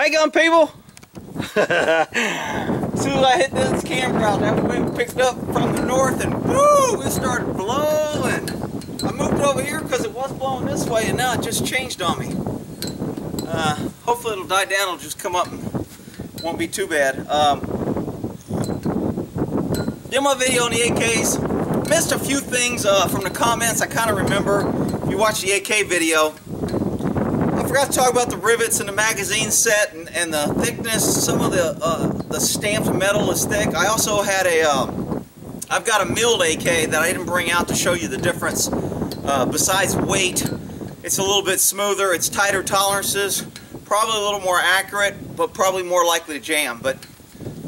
How you going, people? As soon as I hit this campground, that wind picked up from the north and woo, it started blowing. I moved over here because it was blowing this way and now it just changed on me. Hopefully it'll die down, it'll just come up and won't be too bad. Did my video on the AKs. Missed a few things from the comments I kind of remember. If you watch the AK video, I forgot to talk about the rivets in the magazine set and the thickness. Some of the stamped metal is thick. I also had I've got a milled AK that I didn't bring out to show you the difference. Besides weight, it's a little bit smoother, it's tighter tolerances, probably a little more accurate, but probably more likely to jam. But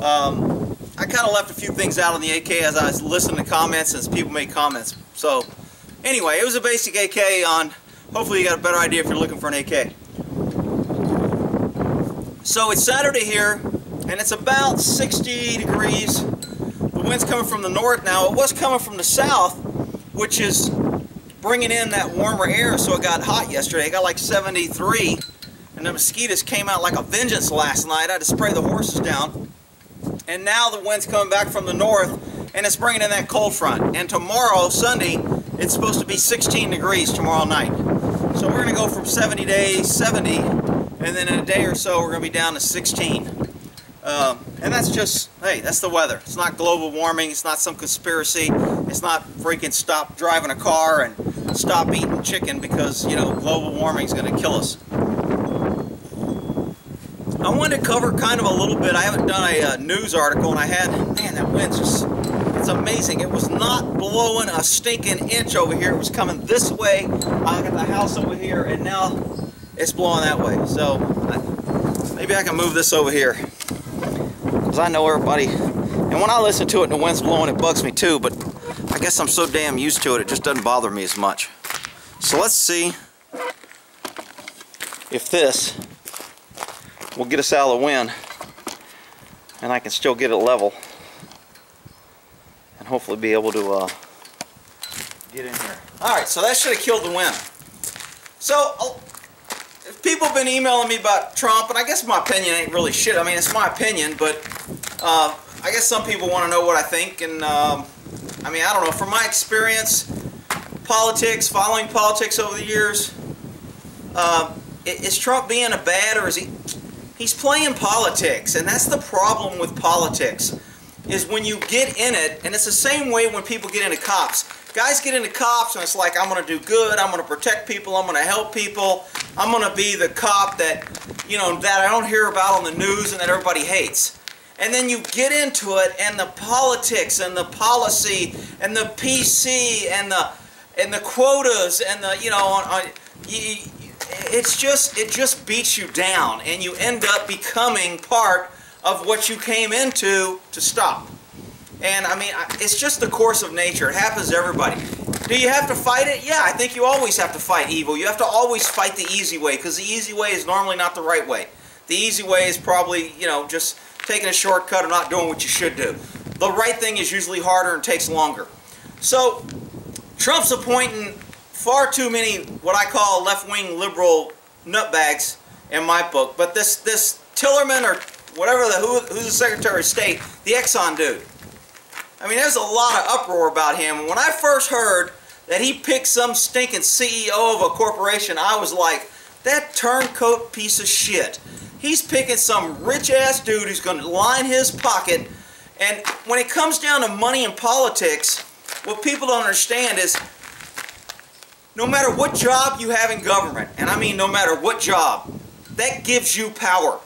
I kind of left a few things out on the AK as I was listening to comments as people made comments. So anyway, it was a basic AK on. Hopefully you got a better idea if you're looking for an AK. So it's Saturday here, and it's about 60 degrees. The wind's coming from the north now. It was coming from the south, which is bringing in that warmer air, so it got hot yesterday. It got like 73, and the mosquitoes came out like a vengeance last night. I had to spray the horses down. And now the wind's coming back from the north, and it's bringing in that cold front. And tomorrow, Sunday, it's supposed to be 16 degrees tomorrow night. So we're going to go from 70 days, 70, and then in a day or so we're going to be down to 16. And that's just, hey, that's the weather. It's not global warming, it's not some conspiracy, it's not freaking stop driving a car and stop eating chicken because, you know, global warming is going to kill us. I wanted to cover kind of a little bit. I haven't done a news article, and I had, man, that wind's just, it's amazing. It was not blowing a stinking inch over here. It was coming this way. I got the house over here, and now it's blowing that way. So maybe I can move this over here, because I know everybody. And when I listen to it and the wind's blowing, it bugs me too, but I guess I'm so damn used to it, it just doesn't bother me as much. So let's see if this will get us out of the wind, and I can still get it level. And hopefully be able to get in here. Alright, so that should have killed the wind. So, people have been emailing me about Trump, and I guess my opinion ain't really shit. I mean, it's my opinion, but I guess some people want to know what I think, and I mean, I don't know. From my experience, politics, following politics over the years, is Trump being a bad, or is he... He's playing politics, and that's the problem with politics. Is when you get in it, and it's the same way when people get into cops. Guys get into cops and it's like, I'm going to do good, I'm going to protect people, I'm going to help people, I'm going to be the cop that, you know, that I don't hear about on the news and that everybody hates. And then you get into it, and the politics and the policy and the PC and the quotas and the, you know, it just beats you down, and you end up becoming part of what you came into to stop. And I mean, it's just the course of nature. It happens to everybody. Do you have to fight it? Yeah, I think you always have to fight evil. You have to always fight the easy way, because the easy way is normally not the right way. The easy way is probably, you know, just taking a shortcut or not doing what you should do. The right thing is usually harder and takes longer. So, Trump's appointing far too many what I call left-wing liberal nutbags in my book. But this Tillerman, or whatever, who's the Secretary of State, the Exxon dude. I mean, there's a lot of uproar about him. And when I first heard that he picked some stinking CEO of a corporation, I was like, that turncoat piece of shit. He's picking some rich-ass dude who's going to line his pocket. And when it comes down to money and politics, what people don't understand is no matter what job you have in government, and I mean no matter what job, that gives you power.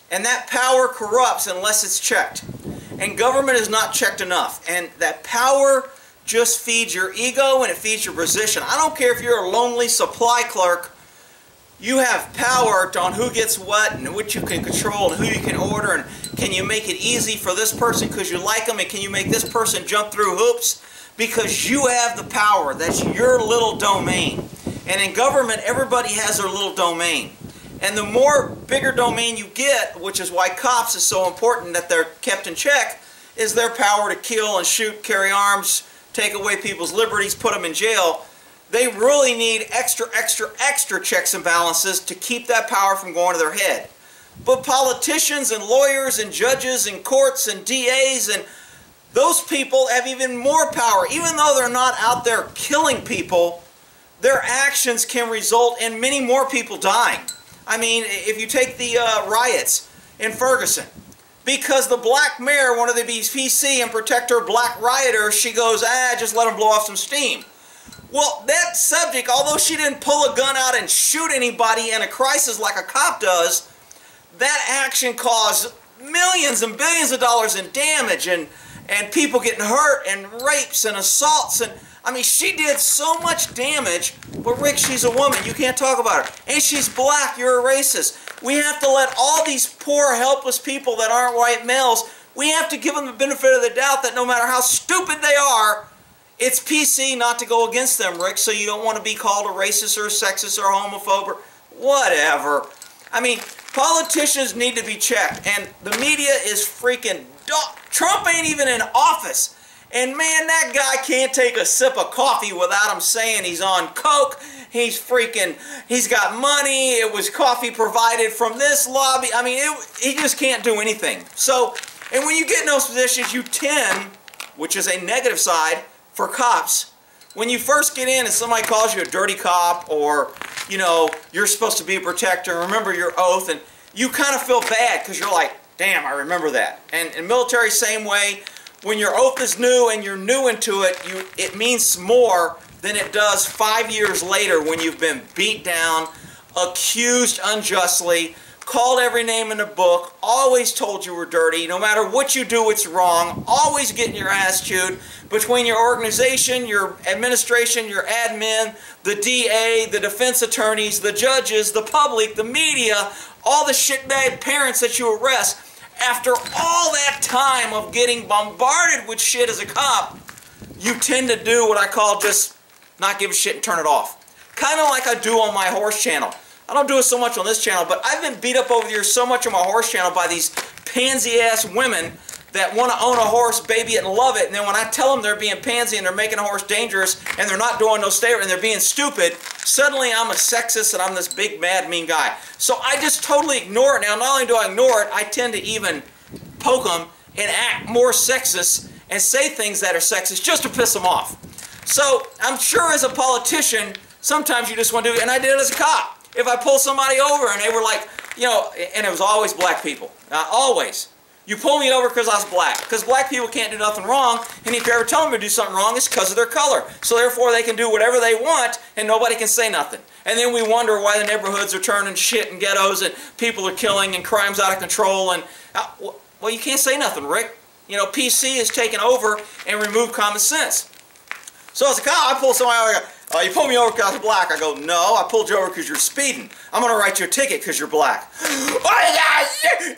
And that power corrupts unless it's checked. And government is not checked enough. And that power just feeds your ego and it feeds your position. I don't care if you're a lonely supply clerk, you have power on who gets what and what you can control and who you can order, and can you make it easy for this person because you like them, and can you make this person jump through hoops because you have the power. That's your little domain. And in government, everybody has their little domain. And the more bigger domain you get, which is why cops is so important that they're kept in check, is their power to kill and shoot, carry arms, take away people's liberties, put them in jail. They really need extra checks and balances to keep that power from going to their head. But politicians and lawyers and judges and courts and DAs and those people have even more power. Even though they're not out there killing people, their actions can result in many more people dying. I mean, if you take the riots in Ferguson, because the black mayor wanted to be PC and protect her black rioters, she goes, just let them blow off some steam. Well, that subject, although she didn't pull a gun out and shoot anybody in a crisis like a cop does, that action caused millions and billions of dollars in damage and people getting hurt and rapes and assaults. And I mean, she did so much damage, but Rick, she's a woman. You can't talk about her. And she's black. You're a racist. We have to let all these poor, helpless people that aren't white males, we have to give them the benefit of the doubt that no matter how stupid they are, it's PC not to go against them, Rick, so you don't want to be called a racist or a sexist or a homophobe or whatever. I mean, politicians need to be checked, and the media is freaking dog. Trump ain't even in office. And man, that guy can't take a sip of coffee without him saying he's on coke, he's got money, it was coffee provided from this lobby. I mean, he just can't do anything. So, and when you get in those positions, you tend, which is a negative side for cops, when you first get in and somebody calls you a dirty cop or, you know, you're supposed to be a protector, remember your oath, and you kind of feel bad because you're like, damn, I remember that. And in military, same way. When your oath is new and you're new into it, it means more than it does 5 years later when you've been beat down, accused unjustly, called every name in the book, always told you were dirty. No matter what you do, it's wrong. Always getting your ass chewed between your organization, your administration, your admin, the DA, the defense attorneys, the judges, the public, the media, all the shitbag parents that you arrest. After all that time of getting bombarded with shit as a cop, you tend to do what I call just not give a shit and turn it off. Kind of like I do on my horse channel. I don't do it so much on this channel, but I've been beat up over the years so much on my horse channel by these pansy-ass women that want to own a horse, baby it, and love it, and then when I tell them they're being pansy and they're making a horse dangerous and they're not doing no stay and they're being stupid, suddenly I'm a sexist and I'm this big, mad, mean guy. So I just totally ignore it. Now, not only do I ignore it, I tend to even poke them and act more sexist and say things that are sexist just to piss them off. So I'm sure as a politician, sometimes you just want to do it, and I did it as a cop. If I pull somebody over and they were like, you know, and it was always black people, always. You pull me over because I was black. Because black people can't do nothing wrong, and if you ever tell them to do something wrong, it's because of their color. So therefore they can do whatever they want, and nobody can say nothing. And then we wonder why the neighborhoods are turning shit and ghettos, and people are killing, and crime's out of control, and, well, you can't say nothing, Rick. You know, PC is taking over and remove common sense. So as a cop, I pull somebody over, you pulled me over because I was black. I go, no, I pulled you over because you're speeding. I'm going to write you a ticket because you're black. Oh my God,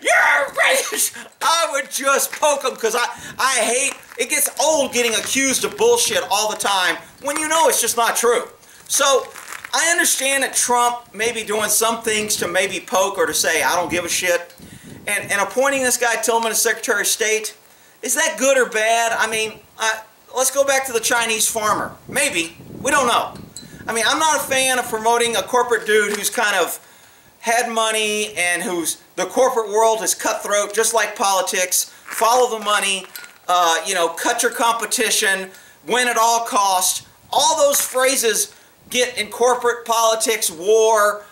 you're a racist. I would just poke them because I hate, it gets old getting accused of bullshit all the time when you know it's just not true. So I understand that Trump may be doing some things to maybe poke or to say, I don't give a shit. And appointing this guy Tillman as Secretary of State, is that good or bad? I mean, let's go back to the Chinese farmer. Maybe. We don't know. I mean, I'm not a fan of promoting a corporate dude who's kind of had money and who's the corporate world is cutthroat, just like politics. Follow the money, you know, cut your competition, win at all costs. All those phrases get in corporate politics, war,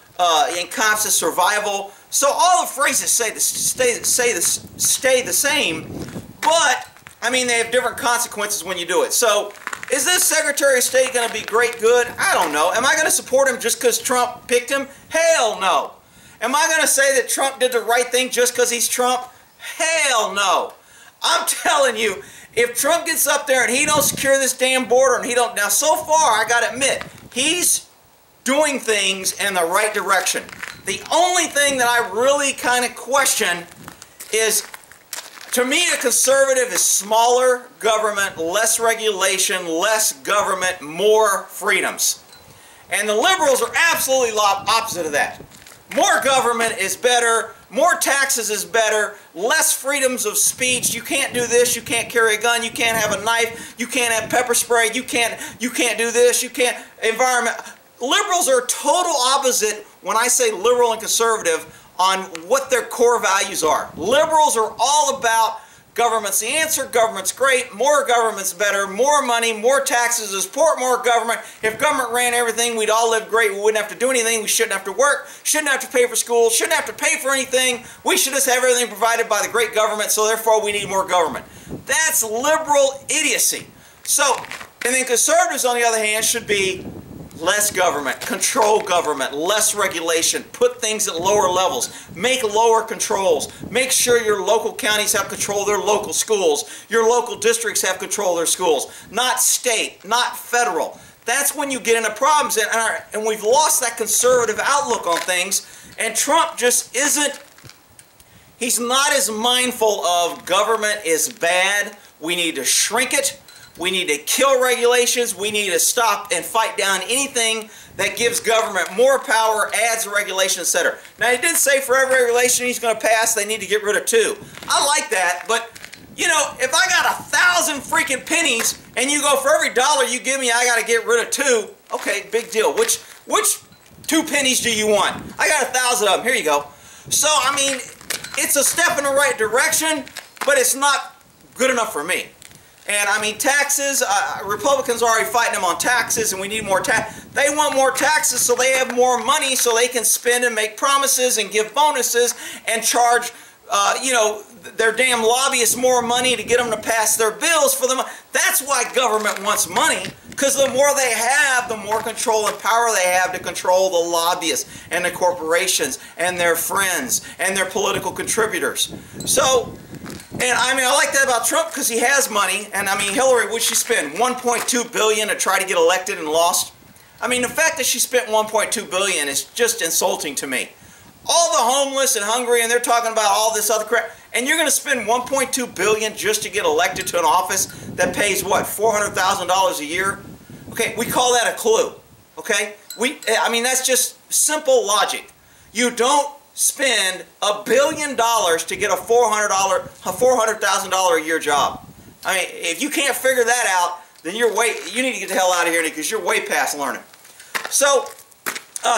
in cops as survival. So all the phrases stay the same, but I mean, they have different consequences when you do it. So, is this Secretary of State going to be great good? I don't know. Am I going to support him just because Trump picked him? Hell no. Am I going to say that Trump did the right thing just because he's Trump? Hell no. I'm telling you, if Trump gets up there and he don't secure this damn border and he don't... Now, so far, I got to admit, he's doing things in the right direction. The only thing that I really kind of question is... To me, a conservative is smaller government, less regulation, less government, more freedoms. And the liberals are absolutely opposite of that. More government is better, more taxes is better, less freedoms of speech. You can't do this, you can't carry a gun, you can't have a knife, you can't have pepper spray, you can't do this, you can't... Environment. Liberals are total opposite when I say liberal and conservative on what their core values are. Liberals are all about government's the answer, government's great, more government's better, more money, more taxes, support more government. If government ran everything, we'd all live great. We wouldn't have to do anything. We shouldn't have to work, shouldn't have to pay for schools, shouldn't have to pay for anything. We should just have everything provided by the great government, so therefore we need more government. That's liberal idiocy. So, and then conservatives, on the other hand, should be less government, control government, less regulation, put things at lower levels, make lower controls, make sure your local counties have control of their local schools, your local districts have control of their schools, not state, not federal. That's when you get into problems, and we've lost that conservative outlook on things, and Trump just isn't, he's not as mindful of government is bad, we need to shrink it, we need to kill regulations. We need to stop and fight down anything that gives government more power, adds regulation, etc. Now, he didn't say for every regulation he's going to pass, they need to get rid of 2. I like that, but, you know, if I got 1,000 freaking pennies and you go for every dollar you give me, I got to get rid of 2, okay, big deal. Which 2 pennies do you want? I got 1,000 of them. Here you go. So, I mean, it's a step in the right direction, but it's not good enough for me. And I mean, taxes, Republicans are already fighting them on taxes, and we need more tax. They want more taxes so they have more money so they can spend and make promises and give bonuses and charge, you know, their damn lobbyists more money to get them to pass their bills for them. That's why government wants money, because the more they have, the more control and power they have to control the lobbyists and the corporations and their friends and their political contributors. So, and I mean, I like that about Trump because he has money. And I mean, Hillary, would she spend $1.2 billion to try to get elected and lost? I mean, the fact that she spent $1.2 billion is just insulting to me. All the homeless and hungry, and they're talking about all this other crap, and you're going to spend $1.2 billion just to get elected to an office that pays, what, $400,000 a year? Okay, we call that a clue, okay? I mean, that's just simple logic. You don't spend $1 billion to get a $400,000 a year job. I mean, if you can't figure that out, then you need to get the hell out of here because you're way past learning. So,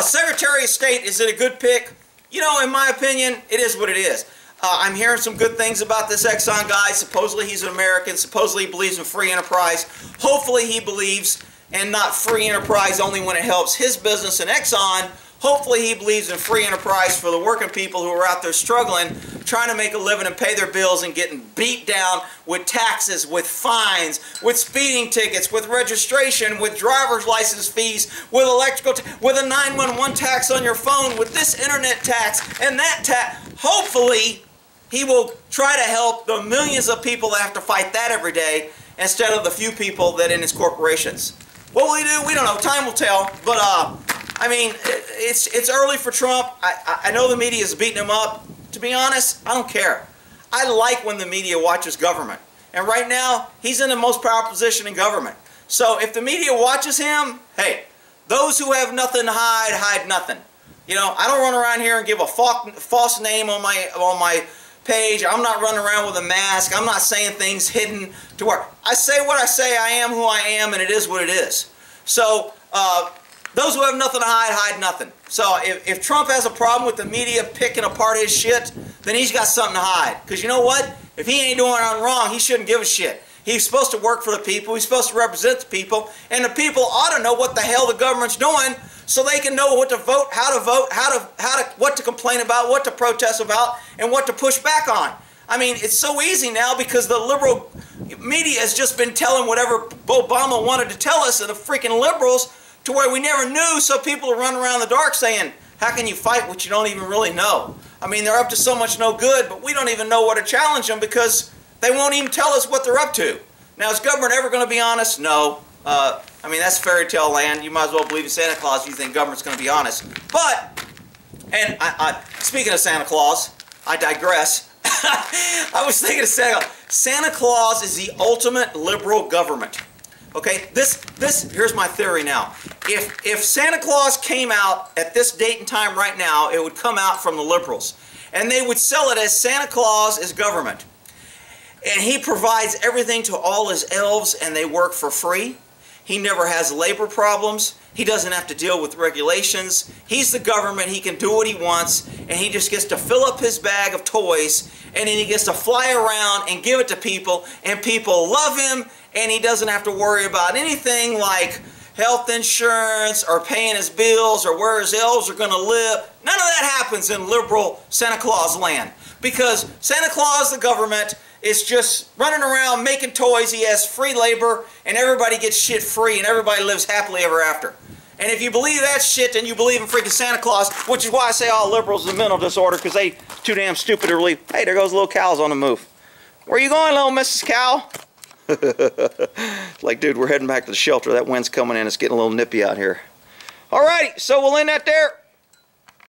Secretary of State, is it a good pick? You know, in my opinion, it is what it is. I'm hearing some good things about this Exxon guy. Supposedly he's an American. Supposedly he believes in free enterprise. Hopefully he believes in not free enterprise only when it helps his business and Exxon. Hopefully he believes in free enterprise for the working people who are out there struggling, trying to make a living and pay their bills and getting beat down with taxes, with fines, with speeding tickets, with registration, with driver's license fees, with electrical, with a 911 tax on your phone, with this internet tax and that tax. Hopefully he will try to help the millions of people that have to fight that every day instead of the few people that in his corporations. What will he do? We don't know. Time will tell. But I mean, it's early for Trump. I know the media is beating him up. To be honest, I don't care. I like when the media watches government. And right now, he's in the most powerful position in government. So if the media watches him, hey, those who have nothing to hide, hide nothing. You know, I don't run around here and give a false name on my page. I'm not running around with a mask. I'm not saying things hidden to where I say what I say. I am who I am, and it is what it is. So those who have nothing to hide, hide nothing. So if Trump has a problem with the media picking apart his shit, then he's got something to hide. Because you know what? If he ain't doing nothing wrong, he shouldn't give a shit. He's supposed to work for the people. He's supposed to represent the people. And the people ought to know what the hell the government's doing so they can know what to vote, what to complain about, what to protest about, and what to push back on. I mean, it's so easy now because the liberal media has just been telling whatever Obama wanted to tell us, and the freaking liberals, to where we never knew, so people are running around in the dark saying, how can you fight what you don't even really know? I mean, they're up to so much no good, but we don't even know what to challenge them because they won't even tell us what they're up to. Now, is government ever going to be honest? No. I mean, that's fairy tale land. You might as well believe in Santa Claus if you think government's going to be honest. But, and speaking of Santa Claus, I digress. I was thinking of Santa Claus is the ultimate liberal government. Okay, here's my theory now. If Santa Claus came out at this date and time right now, it would come out from the liberals. And they would sell it as Santa Claus is government. And he provides everything to all his elves and they work for free. He never has labor problems. He doesn't have to deal with regulations. He's the government. He can do what he wants, and he just gets to fill up his bag of toys, and then he gets to fly around and give it to people, and people love him, and he doesn't have to worry about anything like health insurance or paying his bills or where his elves are going to live. None of that happens in liberal Santa Claus land, because Santa Claus, the government, is just running around making toys. He has free labor, and everybody gets shit free, and everybody lives happily ever after. And if you believe that shit, then you believe in freaking Santa Claus, which is why I say all liberals is a mental disorder, because they too damn stupid to believe. Hey, there goes little Cal's on the move. Where you going, little Mrs. Cow? Like, dude, we're heading back to the shelter. That wind's coming in. It's getting a little nippy out here. Alrighty, so we'll end that there.